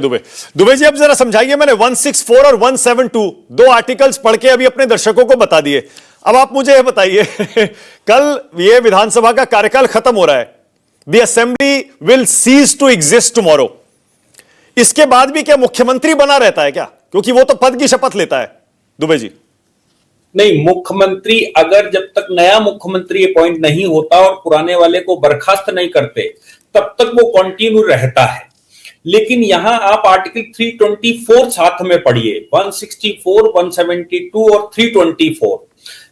दुबे दुबे जी, अब जरा समझाइए। मैंने 164 और 172 दो आर्टिकल्स पढ़ के अभी अपने दर्शकों को बता दिए। अब आप मुझे यह बताइए कल ये विधानसभा का कार्यकाल खत्म हो रहा है, the assembly will cease to exist tomorrow. इसके बाद भी क्या मुख्यमंत्री बना रहता है क्या? क्योंकि वो तो पद की शपथ लेता है। दुबे जी नहीं, मुख्यमंत्री अगर जब तक नया मुख्यमंत्री अपॉइंट नहीं होता और पुराने वाले को बर्खास्त नहीं करते तब तक वो कंटिन्यू रहता है। लेकिन यहां आप आर्टिकल 324 साथ में पढ़िए, 164, 172 और 324।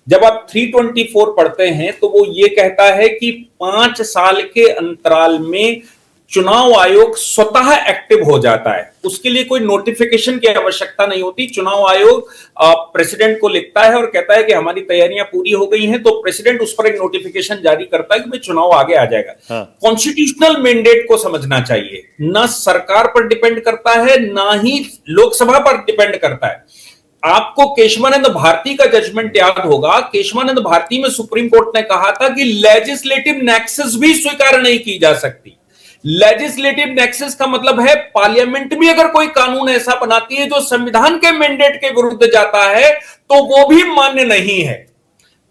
जब आप 324 पढ़ते हैं तो वो ये कहता है कि 5 साल के अंतराल में चुनाव आयोग स्वतः एक्टिव हो जाता है। उसके लिए कोई नोटिफिकेशन की आवश्यकता नहीं होती। चुनाव आयोग प्रेसिडेंट को लिखता है और कहता है कि हमारी तैयारियां पूरी हो गई हैं, तो प्रेसिडेंट उस पर एक नोटिफिकेशन जारी करता है कि भाई चुनाव आगे आ जाएगा। कॉन्स्टिट्यूशनल मैंडेट को समझना चाहिए, ना सरकार पर डिपेंड करता है ना ही लोकसभा पर डिपेंड करता है। आपको केशवानंद भारती का जजमेंट याद होगा। केशवानंद भारती में सुप्रीम कोर्ट ने कहा था कि लेजिस्लेटिव नेक्सस भी स्वीकार नहीं की जा सकती। लेजिस्लेटिव नेक्सस का मतलब है पार्लियामेंट भी अगर कोई कानून ऐसा बनाती है जो संविधान के मैंडेट के विरुद्ध जाता है तो वो भी मान्य नहीं है।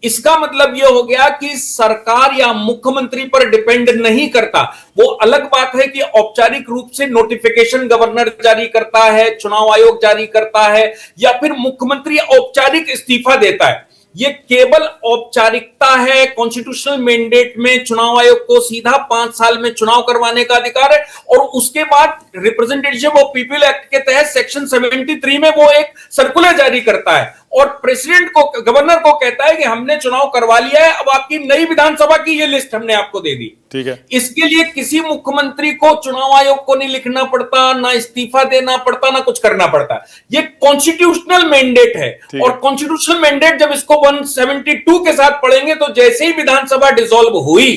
इसका मतलब यह हो गया कि सरकार या मुख्यमंत्री पर डिपेंड नहीं करता। वो अलग बात है कि औपचारिक रूप से नोटिफिकेशन गवर्नर जारी करता है, चुनाव आयोग जारी करता है, या फिर मुख्यमंत्री औपचारिक इस्तीफा देता है। ये केवल औपचारिकता है। कॉन्स्टिट्यूशनल मैंडेट में चुनाव आयोग को सीधा 5 साल में चुनाव करवाने का अधिकार है और उसके बाद रिप्रेजेंटेटिव ऑफ पीपल एक्ट के तहत सेक्शन 73 में वो एक सर्कुलर जारी करता है और प्रेसिडेंट को, गवर्नर को कहता है कि हमने चुनाव करवा लिया है, अब आपकी नई विधानसभा की ये लिस्ट हमने आपको दे दी। ठीक है। इसके लिए किसी मुख्यमंत्री को चुनाव आयोग को नहीं लिखना पड़ता, ना इस्तीफा देना पड़ता, ना कुछ करना पड़ता। ये कॉन्स्टिट्यूशनल मैंडेट है और कॉन्स्टिट्यूशनल मैंडेट जब इसको 172 के साथ पढ़ेंगे तो जैसे ही विधानसभा डिसॉल्व हुई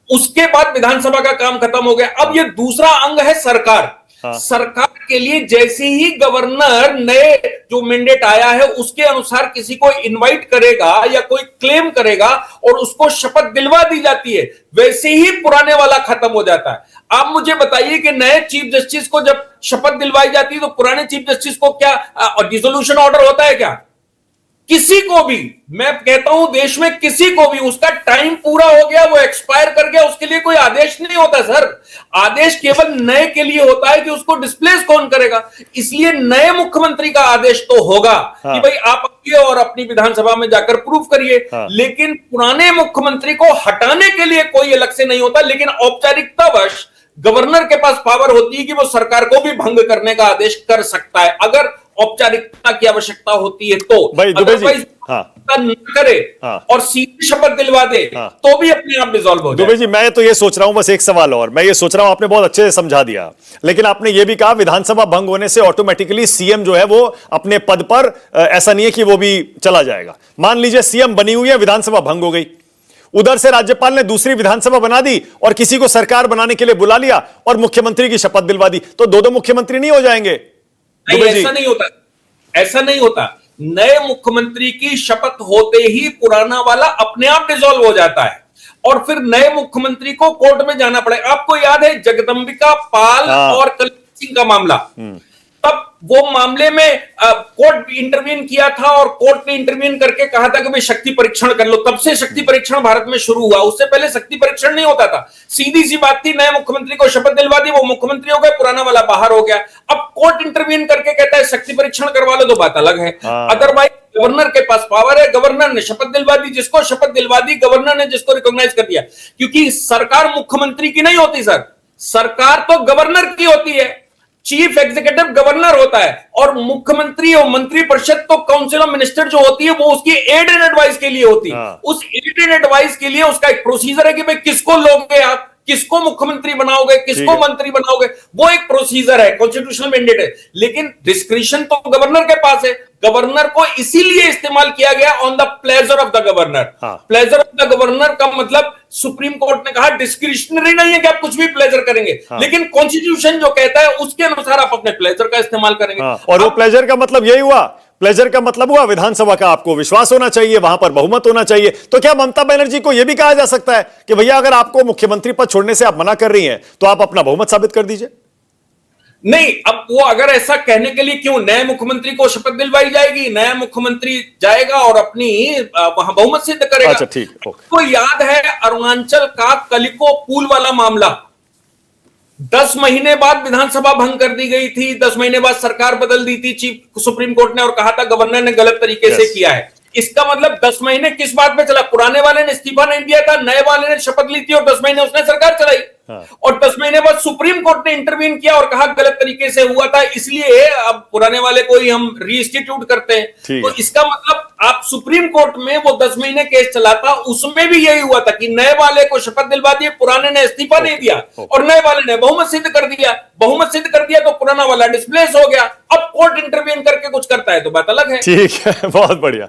उसके बाद विधानसभा का काम खत्म हो गया। अब ये दूसरा अंग है सरकार। सरकार के लिए जैसे ही गवर्नर नए जो मैंडेट आया है उसके अनुसार किसी को इनवाइट करेगा या कोई क्लेम करेगा और उसको शपथ दिलवा दी जाती है, वैसे ही पुराने वाला खत्म हो जाता है। आप मुझे बताइए कि नए चीफ जस्टिस को जब शपथ दिलवाई जाती है तो पुराने चीफ जस्टिस को क्या डिसोल्यूशन ऑर्डर होता है क्या? किसी को भी, मैं कहता हूं देश में किसी को भी उसका टाइम पूरा हो गया, वो एक्सपायर कर गया, उसके लिए कोई आदेश नहीं होता सर। आदेश केवल नए के लिए होता है कि उसको डिस्प्लेस कौन करेगा। इसलिए नए मुख्यमंत्री का आदेश तो होगा कि भाई आप आइए और अपनी विधानसभा में जाकर प्रूफ करिए। लेकिन पुराने मुख्यमंत्री को हटाने के लिए कोई अलग से नहीं होता। लेकिन औपचारिकतावश गवर्नर के पास पावर होती है कि वो सरकार को भी भंग करने का आदेश कर सकता है अगर औपचारिकता की आवश्यकता होती है तो। अदरवाइज न करे और सीधी शपथ दिलवा दे तो भी अपने आप डिसॉल्व हो जाए। दुबे जी, मैं तो ये सोच रहा हूं, बस एक सवाल और मैं ये सोच रहा हूं, आपने बहुत अच्छे से समझा दिया, लेकिन आपने ये भी कहा विधानसभा भंग होने से ऑटोमेटिकली सीएम जो है वो अपने पद पर, ऐसा नहीं है कि वो भी चला जाएगा। मान लीजिए सीएम बनी हुई है, विधानसभा भंग हो गई, उधर से राज्यपाल ने दूसरी विधानसभा बना दी और किसी को सरकार बनाने के लिए बुला लिया और मुख्यमंत्री की शपथ दिलवा दी, तो दो मुख्यमंत्री नहीं हो जाएंगे? नहीं, ऐसा नहीं होता, ऐसा नहीं होता। नए मुख्यमंत्री की शपथ होते ही पुराना वाला अपने आप डिसॉल्व हो जाता है और फिर नए मुख्यमंत्री को कोर्ट में जाना पड़ेगा। आपको याद है जगदंबिका पाल और कल्याण सिंह का मामला, तब वो मामले में कोर्ट इंटरवीन किया था और कोर्ट ने इंटरवीन करके कहा था कि भाई शक्ति परीक्षण कर लो। तब से शक्ति परीक्षण भारत में शुरू हुआ, उससे पहले शक्ति परीक्षण नहीं होता था। सीधी सी बात थी, नए मुख्यमंत्री को शपथ दिलवा दी, वो मुख्यमंत्री हो गए, पुराना वाला बाहर हो गया। अब कोर्ट इंटरवीन करके कहता है शक्ति परीक्षण करवा लो, तो बात अलग है। अदरवाइज गवर्नर के पास पावर है, गवर्नर ने शपथ दिलवा दी, जिसको शपथ दिलवा दी गवर्नर ने, जिसको रिकॉग्नाइज कर दिया। क्योंकि सरकार मुख्यमंत्री की नहीं होती सर, सरकार तो गवर्नर की होती है। चीफ एग्जीक्यूटिव गवर्नर होता है और मुख्यमंत्री और मंत्री परिषद तो काउंसिल ऑफ मिनिस्टर जो होती है वो उसकी एड एंड एडवाइस के लिए होती है। उस एड एंड एडवाइस के लिए उसका एक प्रोसीजर है कि भाई किसको लोगे आप, किसको मुख्यमंत्री बनाओगे, किसको मंत्री बनाओगे, वो एक प्रोसीजर है, कॉन्स्टिट्यूशनल मैंडेट है। लेकिन डिस्क्रिशन तो गवर्नर के पास है। गवर्नर को इसीलिए इस्तेमाल किया गया on the pleasure of the governor. Pleasure of the governor का मतलब सुप्रीम कोर्ट ने कहा डिस्क्रिशनरी नहीं है कि आप कुछ भी प्लेजर करेंगे, लेकिन कॉन्स्टिट्यूशन जो कहता है उसके अनुसार आप अपने प्लेजर का इस्तेमाल करेंगे। और वो प्लेजर का मतलब यही हुआ, प्लेजर का मतलब हुआ विधानसभा का आपको विश्वास होना चाहिए, वहां पर बहुमत होना चाहिए। तो क्या ममता बनर्जी को यह भी कहा जा सकता है कि भैया अगर आपको मुख्यमंत्री पद छोड़ने से आप मना कर रही हैं तो आप अपना बहुमत साबित कर दीजिए? नहीं, अब वो अगर ऐसा कहने के लिए क्यों, नए मुख्यमंत्री को शपथ दिलवाई जाएगी, नया मुख्यमंत्री जाएगा और अपनी वहां बहुमत सिद्ध करेगा। अच्छा, ठीक, ओके। तो याद है अरुणाचल का कलिको पुल वाला मामला, 10 महीने बाद विधानसभा भंग कर दी गई थी, 10 महीने बाद सरकार बदल दी थी चीफ सुप्रीम कोर्ट ने और कहा था गवर्नर ने गलत तरीके से किया है। इसका मतलब 10 महीने किस बात पे चला? पुराने वाले ने इस्तीफा नहीं दिया था, नए वाले ने शपथ ली थी और 10 महीने उसने सरकार चलाई। हाँ। और 10 महीने बाद सुप्रीम कोर्ट ने इंटरवीन किया और कहा गलत तरीके से हुआ था, इसलिए अब पुराने वाले को ही हम रीइंस्टीट्यूट करते हैं। तो इसका मतलब आप सुप्रीम कोर्ट में वो 10 महीने केस चला था, उसमें भी यही हुआ था कि नए वाले को शपथ दिलवा दिए, पुराने ने इस्तीफा नहीं दिया और नए वाले ने बहुमत सिद्ध कर दिया। बहुमत सिद्ध कर दिया तो पुराना वाला डिस्प्लेस हो गया। अब कोर्ट इंटरवीन करके कुछ करता है तो बात अलग है। ठीक है, बहुत बढ़िया।